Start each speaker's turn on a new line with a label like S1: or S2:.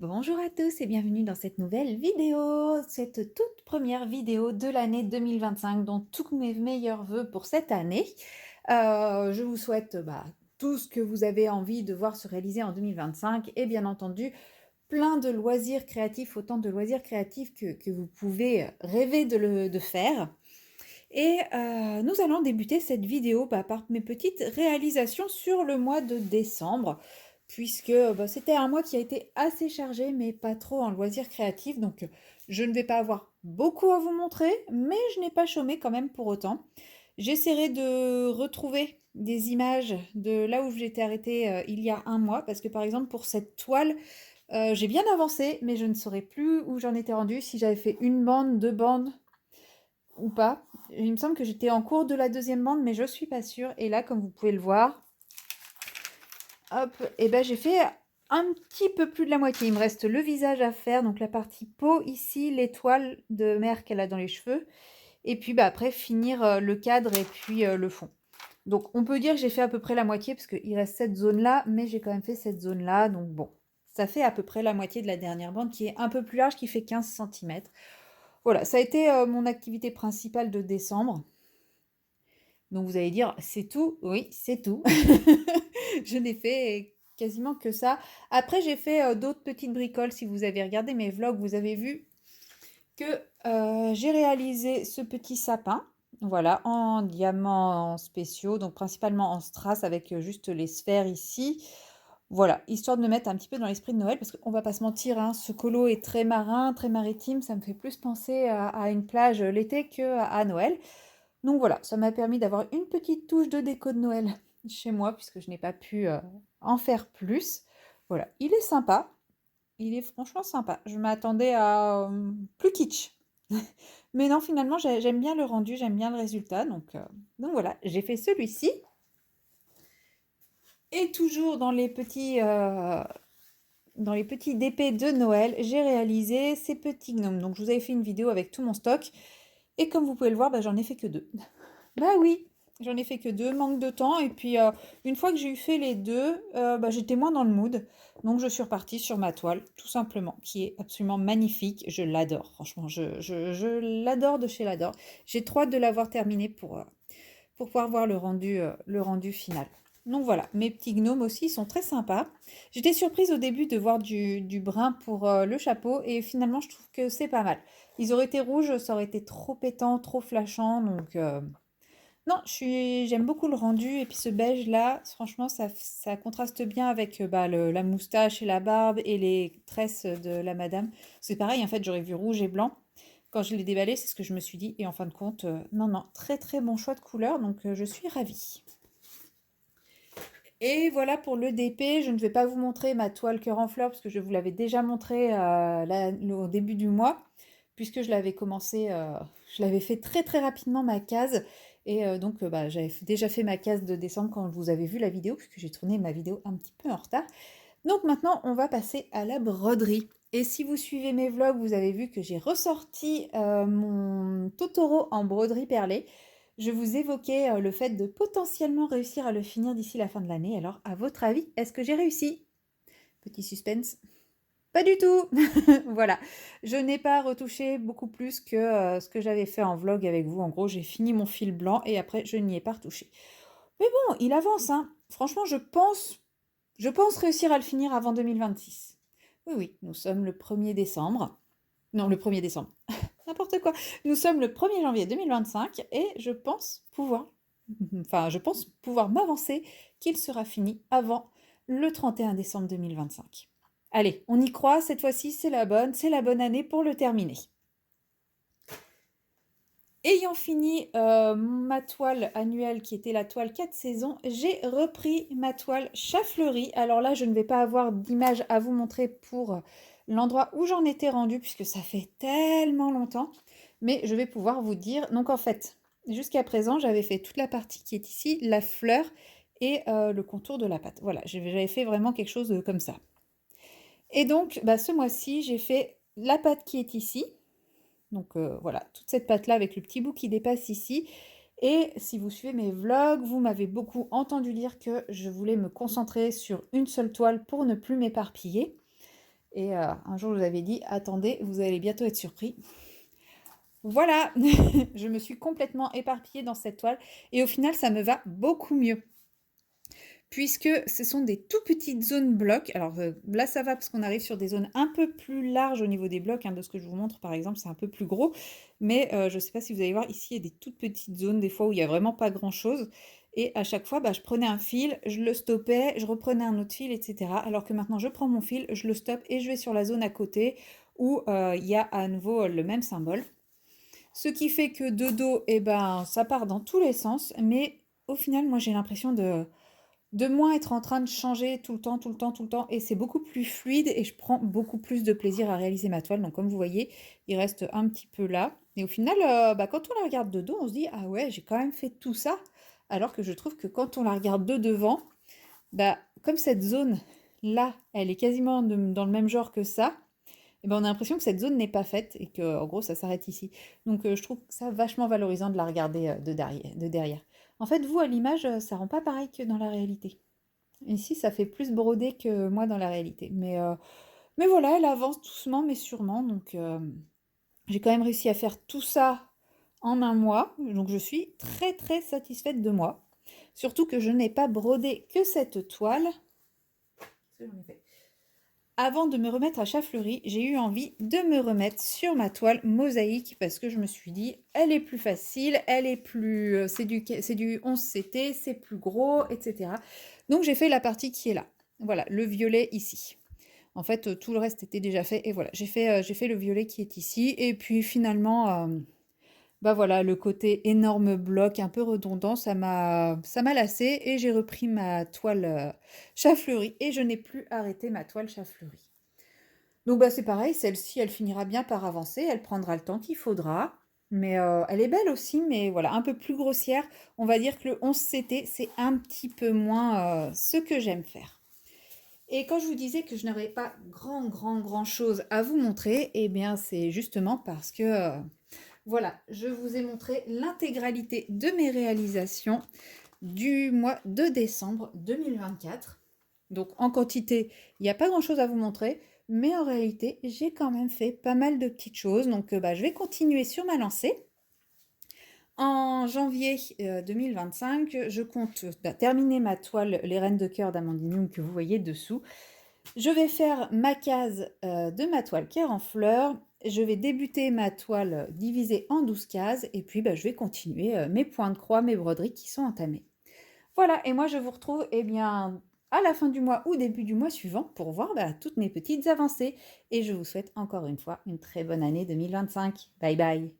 S1: Bonjour à tous et bienvenue dans cette nouvelle vidéo, cette toute première vidéo de l'année 2025, dont tous mes meilleurs vœux pour cette année. Je vous souhaite tout ce que vous avez envie de voir se réaliser en 2025 et bien entendu plein de loisirs créatifs, autant de loisirs créatifs que vous pouvez rêver de faire. Et nous allons débuter cette vidéo par mes petites réalisations sur le mois de décembre, puisque c'était un mois qui a été assez chargé, mais pas trop en loisirs créatifs. Donc, je ne vais pas avoir beaucoup à vous montrer, mais je n'ai pas chômé quand même pour autant. J'essaierai de retrouver des images de là où j'étais arrêtée il y a un mois, parce que par exemple, pour cette toile, j'ai bien avancé, mais je ne saurais plus où j'en étais rendue, si j'avais fait une bande, deux bandes, ou pas. Il me semble que j'étais en cours de la deuxième bande, mais je suis pas sûre. Et là, comme vous pouvez le voir, hop, et ben j'ai fait un petit peu plus de la moitié. Il me reste le visage à faire, donc la partie peau ici, l'étoile de mer qu'elle a dans les cheveux. Et puis après, finir le cadre et puis le fond. Donc on peut dire que j'ai fait à peu près la moitié, parce qu'il reste cette zone-là, mais j'ai quand même fait cette zone-là. Donc bon, ça fait à peu près la moitié de la dernière bande, qui est un peu plus large, qui fait 15 centimètres. Voilà, ça a été mon activité principale de décembre. Donc vous allez dire, c'est tout? Oui, c'est tout. Je n'ai fait quasiment que ça. Après, j'ai fait d'autres petites bricoles. Si vous avez regardé mes vlogs, vous avez vu que j'ai réalisé ce petit sapin. Voilà, en diamants spéciaux, donc principalement en strass avec juste les sphères ici. Voilà, histoire de me mettre un petit peu dans l'esprit de Noël, parce qu'on va pas se mentir, hein, ce colo est très marin, très maritime, ça me fait plus penser à une plage l'été qu'à Noël. Donc voilà, ça m'a permis d'avoir une petite touche de déco de Noël chez moi, puisque je n'ai pas pu en faire plus. Voilà, il est sympa, il est franchement sympa. Je m'attendais à plus kitsch. Mais non, finalement, j'aime bien le rendu, j'aime bien le résultat. Donc voilà, j'ai fait celui-ci. Et toujours dans les petits DP de Noël, j'ai réalisé ces petits gnomes. Donc je vous avais fait une vidéo avec tout mon stock. Et comme vous pouvez le voir, j'en ai fait que deux. Bah oui, j'en ai fait que deux, manque de temps. Et puis, une fois que j'ai eu fait les deux, j'étais moins dans le mood. Donc, je suis repartie sur ma toile, tout simplement, qui est absolument magnifique. Je l'adore, franchement, je l'adore de chez l'adore. J'ai trop hâte de l'avoir terminée pour pouvoir voir le rendu final. Donc voilà, mes petits gnomes aussi sont très sympas. J'étais surprise au début de voir du brun pour le chapeau et finalement je trouve que c'est pas mal. Ils auraient été rouges, ça aurait été trop pétant, trop flashant, donc non, j'aime beaucoup le rendu et puis ce beige là, franchement ça contraste bien avec la moustache et la barbe et les tresses de la madame. C'est pareil, en fait j'aurais vu rouge et blanc. Quand je l'ai déballé, c'est ce que je me suis dit et en fin de compte, non, non, très très bon choix de couleur, donc je suis ravie. Et voilà pour le DP, je ne vais pas vous montrer ma toile cœur en fleurs parce que je vous l'avais déjà montré au début du mois, puisque je l'avais fait très très rapidement ma case. Et j'avais déjà fait ma case de décembre quand vous avez vu la vidéo, puisque j'ai tourné ma vidéo un petit peu en retard. Donc maintenant, on va passer à la broderie. Et si vous suivez mes vlogs, vous avez vu que j'ai ressorti mon Totoro en broderie perlée. Je vous évoquais le fait de potentiellement réussir à le finir d'ici la fin de l'année. Alors, à votre avis, est-ce que j'ai réussi? Petit suspense. Pas du tout. Voilà. Je n'ai pas retouché beaucoup plus que ce que j'avais fait en vlog avec vous. En gros, j'ai fini mon fil blanc et après, je n'y ai pas retouché. Mais bon, il avance, hein. Franchement, je pense réussir à le finir avant 2026. Oui, oui, nous sommes le 1er décembre. Non, le 1er décembre. N'importe quoi. Nous sommes le 1er janvier 2025 et je pense pouvoir m'avancer qu'il sera fini avant le 31 décembre 2025. Allez, on y croit, cette fois-ci, c'est la bonne année pour le terminer. Ayant fini ma toile annuelle qui était la toile 4 saisons, j'ai repris ma toile chat fleuri. Alors là, je ne vais pas avoir d'image à vous montrer pour l'endroit où j'en étais rendue puisque ça fait tellement longtemps. Mais je vais pouvoir vous dire. Donc en fait, jusqu'à présent, j'avais fait toute la partie qui est ici, la fleur et le contour de la pâte. Voilà, j'avais fait vraiment quelque chose comme ça. Et donc, ce mois-ci, j'ai fait la pâte qui est ici. Donc voilà, toute cette pâte-là avec le petit bout qui dépasse ici. Et si vous suivez mes vlogs, vous m'avez beaucoup entendu dire que je voulais me concentrer sur une seule toile pour ne plus m'éparpiller. Et un jour, je vous avais dit: «Attendez, vous allez bientôt être surpris». Voilà, je me suis complètement éparpillée dans cette toile et au final, ça me va beaucoup mieux. Puisque ce sont des tout petites zones blocs. Alors, là, ça va parce qu'on arrive sur des zones un peu plus larges au niveau des blocs, hein, de ce que je vous montre, par exemple, c'est un peu plus gros. Mais, je ne sais pas si vous allez voir, ici, il y a des toutes petites zones, des fois, où il y a vraiment pas grand-chose et à chaque fois, bah, je prenais un fil, je le stoppais, je reprenais un autre fil et cetera. Alors que maintenant, je prends mon fil, je le stoppe et je vais sur la zone à côté où, il y a à nouveau le même symbole. Ce qui fait que de dos, eh ben, ça part dans tous les sens, mais au final, moi, j'ai l'impression de moins être en train de changer tout le temps, tout le temps, tout le temps et c'est beaucoup plus fluide et je prends beaucoup plus de plaisir à réaliser ma toile. Donc comme vous voyez, il reste un petit peu là et au final, bah, quand on la regarde de dos, on se dit: «Ah ouais, j'ai quand même fait tout ça». Alors que je trouve que quand on la regarde de devant, bah, comme cette zone-là, elle est quasiment dans le même genre que ça, et ben, on a l'impression que cette zone n'est pas faite et que en gros ça s'arrête ici. Donc je trouve ça vachement valorisant de la regarder, de derrière. En fait, vous, à l'image, ça rend pas pareil que dans la réalité. Ici, ça fait plus brodé que moi dans la réalité. Mais voilà, elle avance doucement mais sûrement. Donc j'ai quand même réussi à faire tout ça en un mois. Donc je suis très très satisfaite de moi. Surtout que je n'ai pas brodé que cette toile. Qu'est-ce que j'en ai fait? Avant de me remettre à Chafleury, j'ai eu envie de me remettre sur ma toile mosaïque parce que je me suis dit, elle est plus facile, elle est plus, c'est du 11 CT, c'est plus gros, etc. Donc j'ai fait la partie qui est là. Voilà, le violet ici. En fait, tout le reste était déjà fait et voilà, j'ai fait le violet qui est ici et puis finalement, bah voilà, le côté énorme bloc un peu redondant, ça m'a lassée et j'ai repris ma toile Chafleury et je n'ai plus arrêté ma toile Chafleury. Donc bah, c'est pareil, celle-ci, elle finira bien par avancer, elle prendra le temps qu'il faudra. Mais elle est belle aussi, mais voilà, un peu plus grossière. On va dire que le 11 CT, c'est un petit peu moins ce que j'aime faire. Et quand je vous disais que je n'aurais pas grand chose à vous montrer, eh bien c'est justement parce que voilà, je vous ai montré l'intégralité de mes réalisations du mois de décembre 2024. Donc en quantité, il n'y a pas grand-chose à vous montrer, mais en réalité, j'ai quand même fait pas mal de petites choses. Donc bah, je vais continuer sur ma lancée. En janvier 2025, je compte bah, terminer ma toile Les Reines de cœur d'Amandine que vous voyez dessous. Je vais faire ma case de ma toile Cœur en fleurs. Je vais débuter ma toile divisée en 12 cases et puis bah, je vais continuer mes points de croix, mes broderies qui sont entamées. Voilà, et moi je vous retrouve eh bien, à la fin du mois ou début du mois suivant pour voir bah, toutes mes petites avancées. Et je vous souhaite encore une fois une très bonne année 2025. Bye bye.